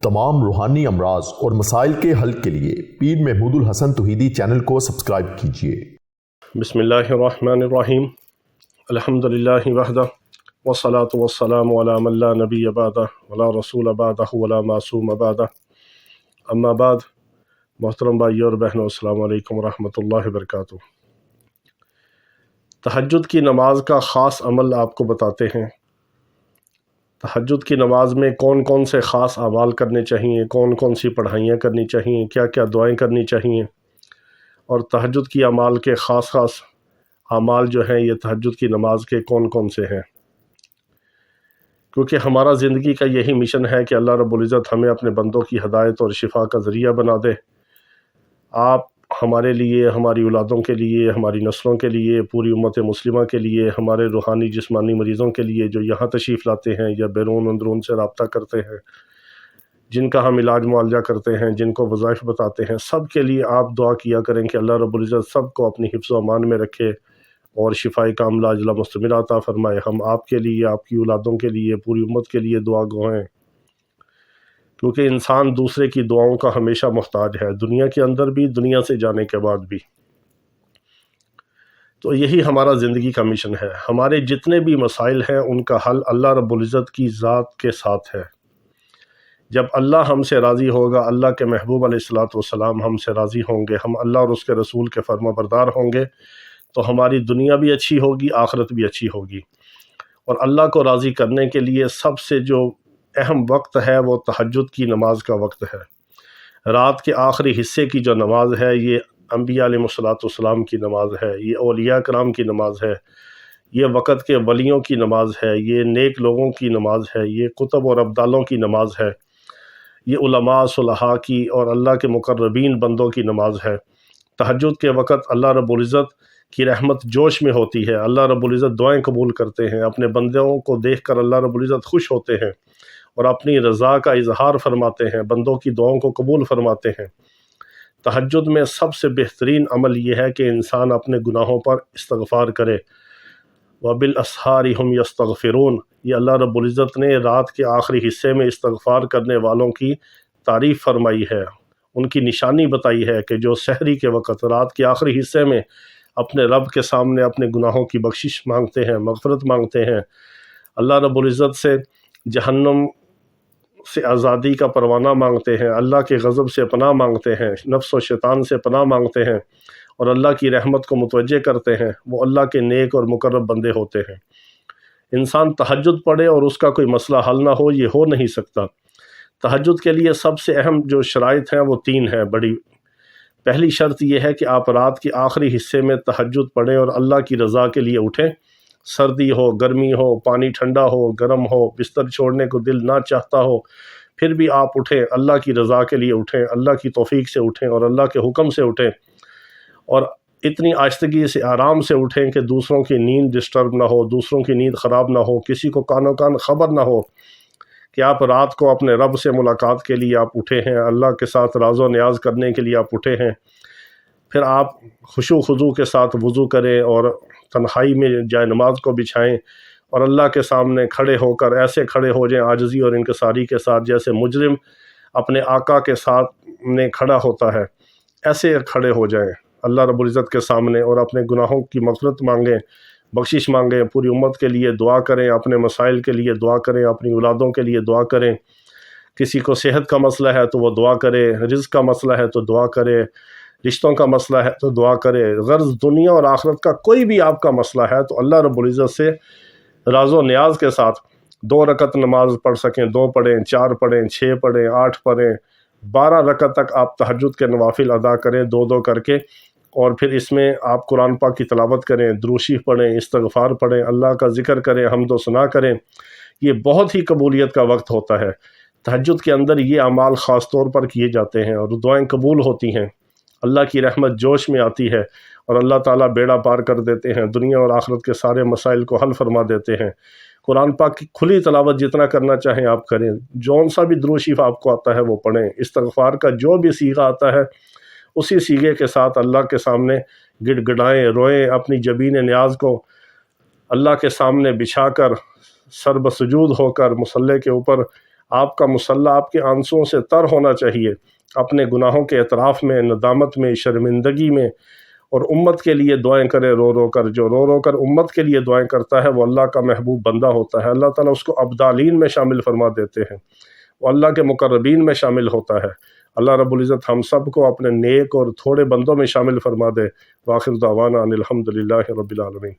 تمام روحانی امراض اور مسائل کے حل کے لیے پیر محمود الحسن توحیدی چینل کو سبسکرائب کیجیے۔ بسم اللہ الرحمن الرحیم، الحمدللہ وحدہ والصلاة والسلام علی من لا نبی بعدہ ولا رسول بعدہ ولا معصوم بعدہ، اما بعد۔ محترم بھائیو اور بہنوں، السلام علیکم ورحمۃ اللہ وبرکاتہ۔ تہجد کی نماز کا خاص عمل آپ کو بتاتے ہیں۔ تہجد کی نماز میں کون کون سے خاص اعمال کرنے چاہیے، کون کون سی پڑھائیاں کرنی چاہیے، کیا کیا دعائیں کرنی چاہیے، اور تہجد کی اعمال کے خاص اعمال جو ہیں یہ تہجد کی نماز کے کون کون سے ہیں۔ کیونکہ ہمارا زندگی کا یہی مشن ہے کہ اللہ رب العزت ہمیں اپنے بندوں کی ہدایت اور شفا کا ذریعہ بنا دے۔ آپ ہمارے لیے، ہماری اولادوں کے لیے، ہماری نسلوں کے لیے، پوری امت مسلمہ کے لیے، ہمارے روحانی جسمانی مریضوں کے لیے جو یہاں تشریف لاتے ہیں یا بیرون اندرون سے رابطہ کرتے ہیں، جن کا ہم علاج معالجہ کرتے ہیں، جن کو وظائف بتاتے ہیں، سب کے لیے آپ دعا کیا کریں کہ اللہ رب العزت سب کو اپنی حفظ و امان میں رکھے اور شفاء کاملہ عاجلہ مستمرہ عطا فرمائے۔ ہم آپ کے لیے، آپ کی اولادوں کے لیے، پوری امت کے لیے دعا گو ہیں، کیونکہ انسان دوسرے کی دعاؤں کا ہمیشہ محتاج ہے، دنیا کے اندر بھی، دنیا سے جانے کے بعد بھی۔ تو یہی ہمارا زندگی کا مشن ہے۔ ہمارے جتنے بھی مسائل ہیں ان کا حل اللہ رب العزت کی ذات کے ساتھ ہے۔ جب اللہ ہم سے راضی ہوگا، اللہ کے محبوب علیہ الصلوۃ والسلام ہم سے راضی ہوں گے، ہم اللہ اور اس کے رسول کے فرما بردار ہوں گے، تو ہماری دنیا بھی اچھی ہوگی، آخرت بھی اچھی ہوگی۔ اور اللہ کو راضی کرنے کے لیے سب سے جو اہم وقت ہے وہ تہجد کی نماز کا وقت ہے۔ رات کے آخری حصے کی جو نماز ہے یہ انبیاء علیہ الصلوۃ والسلام کی نماز ہے، یہ اولیاء کرام کی نماز ہے، یہ وقت کے ولیوں کی نماز ہے، یہ نیک لوگوں کی نماز ہے، یہ کتب اور ابدالوں کی نماز ہے، یہ علماء صلحاء کی اور اللہ کے مقربین بندوں کی نماز ہے۔ تہجد کے وقت اللہ رب العزت کی رحمت جوش میں ہوتی ہے، اللہ رب العزت دعائیں قبول کرتے ہیں، اپنے بندوں کو دیکھ کر اللہ رب العزت خوش ہوتے ہیں اور اپنی رضا کا اظہار فرماتے ہیں، بندوں کی دعاؤں کو قبول فرماتے ہیں۔ تہجد میں سب سے بہترین عمل یہ ہے کہ انسان اپنے گناہوں پر استغفار کرے۔ وَبِالْأَسْحَارِ هُمْ يَسْتَغْفِرُونَ، یہ اللہ رب العزت نے رات کے آخری حصے میں استغفار کرنے والوں کی تعریف فرمائی ہے، ان کی نشانی بتائی ہے کہ جو سحری کے وقت، رات کے آخری حصے میں اپنے رب کے سامنے اپنے گناہوں کی بخشش مانگتے ہیں، مغفرت مانگتے ہیں، اللہ رب العزت سے جہنم سے آزادی کا پروانہ مانگتے ہیں، اللہ کے غضب سے پناہ مانگتے ہیں، نفس و شیطان سے پناہ مانگتے ہیں اور اللہ کی رحمت کو متوجہ کرتے ہیں، وہ اللہ کے نیک اور مقرب بندے ہوتے ہیں۔ انسان تہجد پڑھے اور اس کا کوئی مسئلہ حل نہ ہو، یہ ہو نہیں سکتا۔ تہجد کے لیے سب سے اہم جو شرائط ہیں وہ 3 ہیں بڑی۔ پہلی شرط یہ ہے کہ آپ رات کے آخری حصے میں تہجد پڑھیں اور اللہ کی رضا کے لیے اٹھیں، سردی ہو، گرمی ہو، پانی ٹھنڈا ہو، گرم ہو، بستر چھوڑنے کو دل نہ چاہتا ہو، پھر بھی آپ اٹھیں، اللہ کی رضا کے لیے اٹھیں، اللہ کی توفیق سے اٹھیں اور اللہ کے حکم سے اٹھیں، اور اتنی آہستگی سے، آرام سے اٹھیں کہ دوسروں کی نیند ڈسٹرب نہ ہو، دوسروں کی نیند خراب نہ ہو، کسی کو کانوں کان خبر نہ ہو کہ آپ رات کو اپنے رب سے ملاقات کے لیے آپ اٹھے ہیں، اللہ کے ساتھ راز و نیاز کرنے کے لیے آپ اٹھے ہیں۔ پھر آپ خشوع و خضوع کے ساتھ وضو کریں اور تنہائی میں جائے نماز کو بچھائیں اور اللہ کے سامنے کھڑے ہو کر ایسے کھڑے ہو جائیں عاجزی اور انکساری کے ساتھ جیسے مجرم اپنے آقا کے سامنے کھڑا ہوتا ہے، ایسے کھڑے ہو جائیں اللہ رب العزت کے سامنے اور اپنے گناہوں کی مغفرت مانگیں، بخشش مانگیں، پوری امت کے لیے دعا کریں، اپنے مسائل کے لیے دعا کریں، اپنی اولادوں کے لیے دعا کریں، کسی کو صحت کا مسئلہ ہے تو وہ دعا کرے، رزق کا مسئلہ ہے تو دعا کرے، رشتوں کا مسئلہ ہے تو دعا کرے، غرض دنیا اور آخرت کا کوئی بھی آپ کا مسئلہ ہے تو اللہ رب العزت سے راز و نیاز کے ساتھ 2 رکعت نماز پڑھ سکیں 2 پڑھیں، 4 پڑھیں، 6 پڑھیں، 8 پڑھیں، 12 رکعت تک آپ تہجد کے نوافل ادا کریں 2 کر کے، اور پھر اس میں آپ قرآن پاک کی تلاوت کریں، درود شریف پڑھیں، استغفار پڑھیں، اللہ کا ذکر کریں، حمد و ثنا کریں۔ یہ بہت ہی قبولیت کا وقت ہوتا ہے۔ تہجد کے اندر یہ اعمال خاص طور پر کیے جاتے ہیں اور دعائیں قبول ہوتی ہیں، اللہ کی رحمت جوش میں آتی ہے اور اللہ تعالیٰ بیڑا پار کر دیتے ہیں، دنیا اور آخرت کے سارے مسائل کو حل فرما دیتے ہیں۔ قرآن پاک کی کھلی تلاوت جتنا کرنا چاہیں آپ کریں، جون سا بھی درود شریف آپ کو آتا ہے وہ پڑھیں، استغفار کا جو بھی صیغہ آتا ہے اسی صیغے کے ساتھ اللہ کے سامنے گڑ گڑائیں، روئیں، اپنی جبین نیاز کو اللہ کے سامنے بچھا کر سر بسجود ہو کر مصلی کے اوپر آپ کا مسلح آپ کے آنسوؤں سے تر ہونا چاہیے، اپنے گناہوں کے اعتراف میں، ندامت میں، شرمندگی میں، اور امت کے لیے دعائیں کرے رو رو کر۔ جو رو رو کر امت کے لیے دعائیں کرتا ہے وہ اللہ کا محبوب بندہ ہوتا ہے، اللہ تعالیٰ اس کو ابدالین میں شامل فرما دیتے ہیں، وہ اللہ کے مقربین میں شامل ہوتا ہے۔ اللہ رب العزت ہم سب کو اپنے نیک اور تھوڑے بندوں میں شامل فرما دے۔ وآخر دعوانا ان الحمد للہ رب العالمین۔